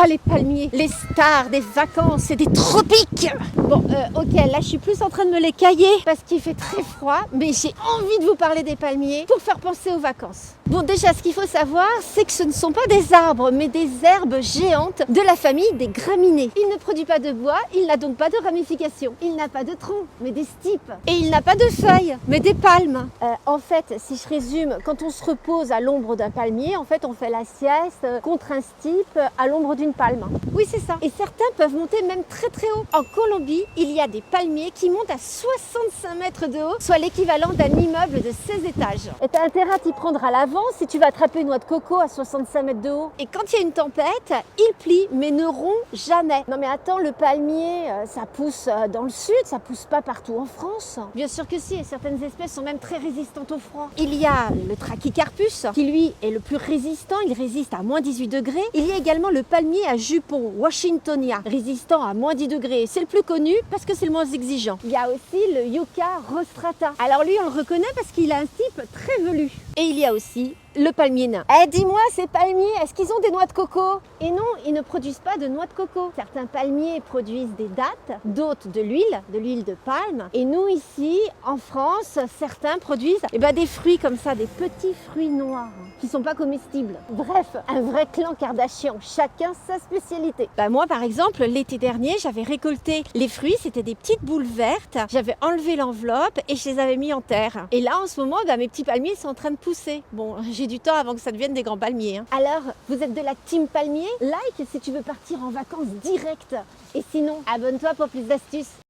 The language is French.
les palmiers, les stars des vacances et des tropiques. Bon, ok, là je suis plus en train de me les cailler parce qu'il fait très froid, mais j'ai envie de vous parler des palmiers pour faire penser aux vacances. Bon, déjà, ce qu'il faut savoir, c'est que ce ne sont pas des arbres, mais des herbes géantes de la famille des graminées. Il ne produit pas de bois, il n'a donc pas de ramifications. Il n'a pas de tronc, mais des stipes. Et il n'a pas de feuilles, mais des palmes. En fait, si je résume, quand on se repose à l'ombre d'un palmier, en fait, on fait la sieste contre un stipe à l'ombre d'une palme. Oui, c'est ça. Et certains peuvent monter même très très haut. En Colombie, il y a des palmiers qui montent à 65 mètres de haut, soit l'équivalent d'un immeuble de 16 étages. Et tu as intérêt à t'y prendre à l'avance si tu vas attraper une noix de coco à 65 mètres de haut. Et quand il y a une tempête, il plie, mais ne rompt jamais. Non mais attends, le palmier, ça pousse dans le sud, ça pousse pas partout en France. Bien sûr que si, et certaines espèces sont même très résistantes au froid. Il y a le Trachycarpus, qui lui est le plus résistant, il résiste à moins 18 degrés. Il y a également le palmier à jupon, Washingtonia, résistant à moins 10 degrés. C'est le plus connu parce que c'est le moins exigeant. Il y a aussi le Yucca rostrata. Alors lui, on le reconnaît parce qu'il a un type très velu. Et il y a aussi le palmier nain. Eh, dis-moi, ces palmiers, est-ce qu'ils ont des noix de coco? Et non, ils ne produisent pas de noix de coco. Certains palmiers produisent des dattes, d'autres de l'huile de palme. Et nous, ici, en France, certains produisent des fruits comme ça, des petits fruits noirs, qui sont pas comestibles. Bref, un vrai clan Kardashian, chacun sa spécialité. Moi, par exemple, l'été dernier, j'avais récolté les fruits, c'était des petites boules vertes. J'avais enlevé l'enveloppe et je les avais mis en terre. Et là, en ce moment, mes petits palmiers sont en train de pousser. Bon, j'ai du temps avant que ça devienne des grands palmiers. Alors, vous êtes de la team palmier? Like si tu veux partir en vacances directes. Et sinon, abonne-toi pour plus d'astuces.